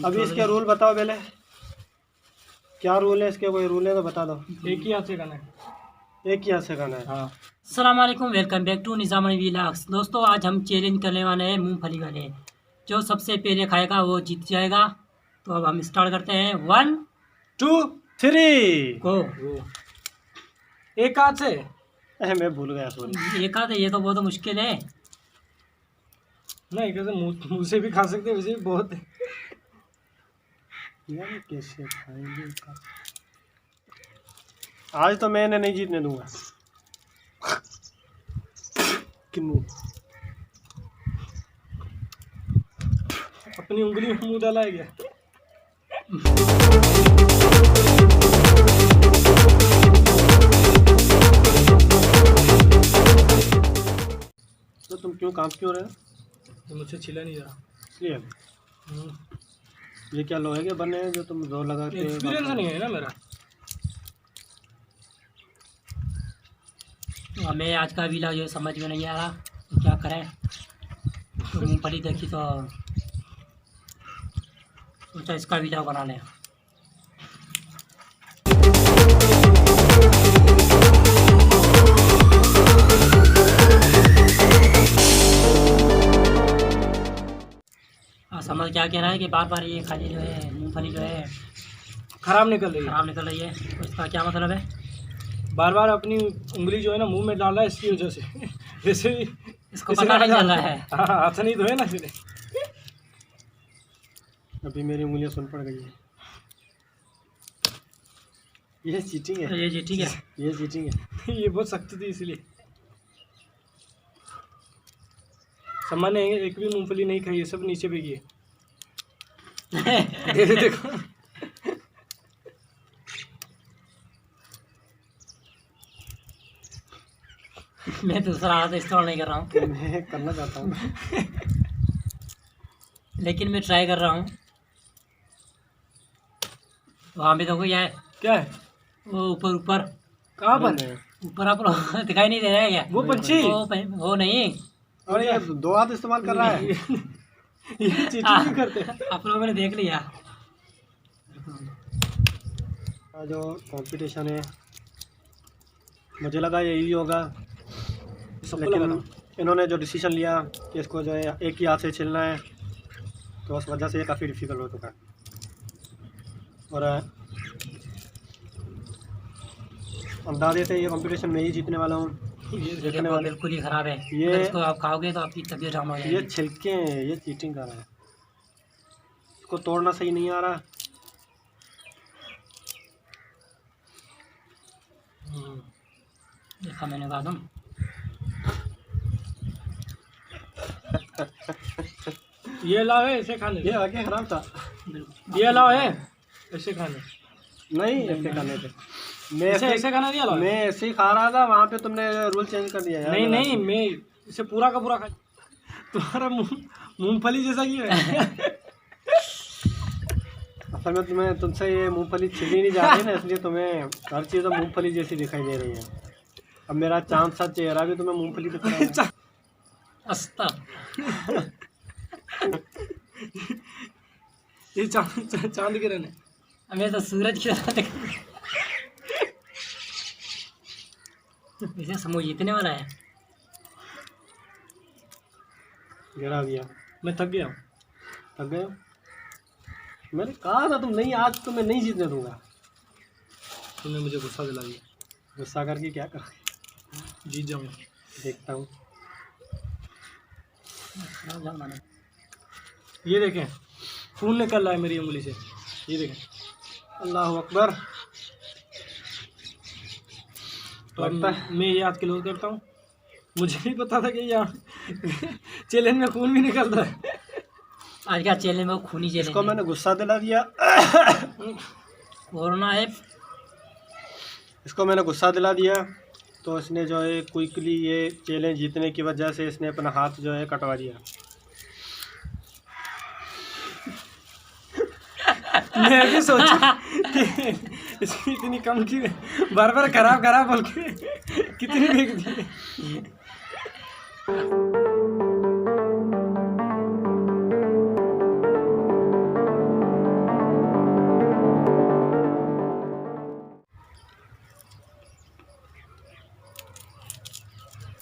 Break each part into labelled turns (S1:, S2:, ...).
S1: अभी इसके रूल बताओ पहले, क्या रूल है इसके? कोई रूल है तो बता दो।
S2: एक ही हाथ से खाना है,
S1: एक ही हाथ से खाना है।
S2: हाँ।
S3: अस्सलाम वालेकुम, वेलकम बैक टू निज़ामनी व्लॉग्स। दोस्तों आज हम चैलेंज करने वाले हैं मूंगफली वाले। जो सबसे पहले खाएगा वो जीत जाएगा। तो अब हम स्टार्ट करते हैं। 1
S1: 2 3
S3: गो।
S2: एक हाथ से
S1: मैं भूल गया, सॉरी।
S3: एक आध है, ये तो बहुत मुश्किल है।
S2: नहीं, कैसे मुंह से भी खा सकते हैं, वैसे भी बहुत है।
S1: यार कैसे खाएंगे? आज तो मैं इन्हें नहीं जीतने दूंगा। किन्नू
S2: अपनी उंगली में मुंह डाला है क्या?
S1: तो तुम कांप क्यों रहे हो?
S2: ये मुझसे छिला नहीं रहा।
S1: इसलिए ये क्या लोहे के बने हैं जो तुम जोर लगा के?
S2: एक्सपीरियंस नहीं है ना मेरा।
S3: तो हमें आज का व्लॉग जो समझ में नहीं आ रहा तो क्या करें। तो मूंगफली देखी तो सोचा इसका व्लॉग बना लें। समझ क्या कह रहा है कि बार बार ये खाली जो है मूंगफली जो है
S2: खराब निकल रही है।
S3: खराब निकल रही है। तो इसका क्या मतलब है?
S2: बार बार अपनी उंगली जो है ना मुंह में डाल रहा है, इसकी वजह से। वैसे भी
S3: इसको पता नहीं चल रहा है।
S2: हाँ, हाथ नहीं धोए ना इसलिए।
S1: अभी मेरी उंगलियां सुन पड़ गई है। ये चीटिंग है,
S3: ये जी ठीक है।
S1: ये चीटिंग है।
S2: ये बहुत सख्त थी इसलिए। सम्मान ने एक भी मूंगफली नहीं खाई है, सब नीचे पे गई है। देखो
S3: मैं दूसरा हाथ इस्तेमाल नहीं कर रहा हूँ,
S1: मैं करना चाहता हूँ,
S3: लेकिन मैं ट्राई कर रहा हूँ। वहाँ भी देखो क्या है,
S2: क्या है
S3: वो ऊपर ऊपर
S2: कहाँ पर?
S3: ऊपर आप लोग दिखाई नहीं दे रहा है क्या?
S2: वो पंछी।
S3: वो नहीं।
S1: और ये दो हाथ इस्तेमाल कर रहा है।
S2: ये चीटिंग भी करते हैं।
S3: आप लोगों ने देख लिया।
S1: जो कंपटीशन है मुझे लगा यही होगा,
S2: सबको लगा
S1: लेकिन
S2: था।
S1: इन्होंने जो डिसीजन लिया कि इसको जो है एक ही हाथ से छिलना है, तो उस वजह से ये काफ़ी डिफिकल्ट हो चुका है। और अंदाजे थे ये कंपटीशन में ही जीतने वाला हूँ।
S3: ये
S1: देखने
S3: देखो
S1: वाले
S3: बिल्कुल ही खराब है।
S1: ये-
S3: अगर इसको आप खाओगे तो आपकी तबीयत डाउन हो
S1: ये
S3: जाएगी।
S1: छिलके हैं, ये चीटिंग कर रहा है। इसको तोड़ना सही नहीं आ रहा।
S3: देखा मैंने कहा तुम।
S2: ये लाओ है ऐसे खाने।
S1: ये आगे खराब था।
S2: ये लाओ है ऐसे खाने।
S1: नहीं ऐसे खाने थे, मैं
S2: ऐसे ऐसे खाना नहीं लाओ।
S1: मैं ऐसे ही खा रहा था। वहाँ पे तुमने रूल चेंज कर दिया यार।
S2: नहीं नहीं, मैं इसे पूरा का पूरा खा। तुम्हारा मूंगफली जैसा ही है।
S1: असल में तुम्हें तुमसे ये मूंगफली छिली नहीं जा रही ना, इसलिए तुम्हें हर चीज़ मूंगफली जैसी दिखाई दे रही है। अब मेरा चांद सा चेहरा भी तुम्हें मूंगफली दिख रहा है।
S3: अस्ता
S2: ये चांद के रहने।
S3: हमें तो सूरज की तरह दिख। वैसे समूह जीतने वाला है।
S1: गिरा दिया।
S2: मैं थक गया हूँ।
S1: थक गए हो? मैंने कहा था तुम नहीं, आज तो मैं नहीं जीतने दूंगा।
S2: तुमने मुझे गुस्सा दिला दिया।
S1: गुस्सा करके क्या कर,
S2: जीत जाऊंगा।
S1: देखता हूँ।
S2: ये देखें, खून निकल रहा है मेरी उंगली से। ये देखें।
S1: अल्लाह अकबर।
S2: तो अब
S1: लगता है
S2: मैं ये याद क्लोज करता हूँ। मुझे नहीं पता था कि यहाँ चैलेंज में खून भी निकलता है।
S3: आज का चैलेंज में खूनी चैलेंज
S1: इसको मैंने गुस्सा दिला दिया।
S3: कोरोना है।
S1: इसको मैंने गुस्सा दिला दिया, तो इसने जो है क्विकली ये चैलेंज जीतने की वजह से इसने अपना हाथ जो है कटवा दिया।
S2: मैं भी सोचा कि इसकी इतनी कम की, बार बार खराब खराब बोल के कितनी फेंक दी।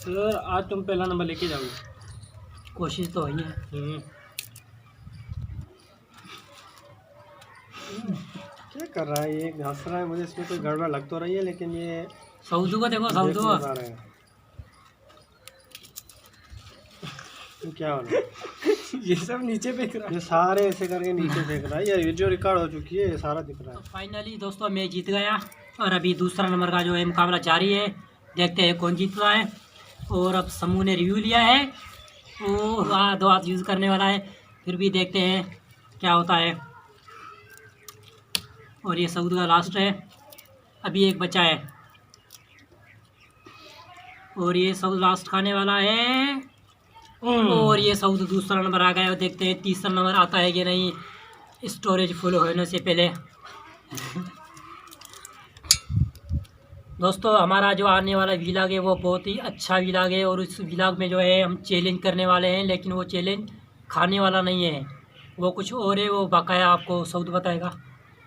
S2: सर आज तुम पहला नंबर लेके जाओगे।
S3: कोशिश तो वही है।
S1: क्या कर रहा है ये, हंस रहा है, मुझे इसमें कोई गड़बड़ लग तो रही है, लेकिन ये
S3: सऊदू को देखो,
S1: देख
S3: सऊदू
S1: नहीं पा रहे हैं। ये क्या हो रहा है?
S2: ये सब नीचे फेंक रहा है।
S1: ये सारे ऐसे करके नीचे फेंक रहा है, ये वीडियो रिकॉर्ड हो चुकी है, ये सारा दिख रहा
S3: तो
S1: है।
S3: फाइनली दोस्तों मैं जीत गया और अभी दूसरा नंबर का जो है मुकाबला जारी है। देखते हैं कौन जीतता है। और अब समूह ने रिव्यू लिया है, वो 2 हाथ यूज़ करने वाला है, फिर भी देखते हैं क्या होता है। और ये सऊद का लास्ट है, अभी एक बचा है और ये सऊद लास्ट खाने वाला है। और ये सऊद दूसरा नंबर आ गया। और देखते हैं तीसरा नंबर आता है कि नहीं, स्टोरेज फुल होने से पहले। दोस्तों हमारा जो आने वाला व्लॉग है वो बहुत ही अच्छा व्लॉग है और इस व्लॉग में जो है हम चैलेंज करने वाले हैं, लेकिन वो चैलेंज खाने वाला नहीं है, वो कुछ और है। वो बकाया आपको सऊद बताएगा।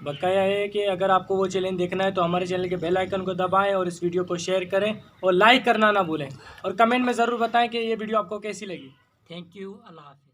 S2: बकाया है कि अगर आपको वो चैलेंज देखना है तो हमारे चैनल के बेल आइकन को दबाएं और इस वीडियो को शेयर करें और लाइक करना ना भूलें और कमेंट में ज़रूर बताएं कि ये वीडियो आपको कैसी लगी।
S3: थैंक यू, अल्लाह हाफ़िज़।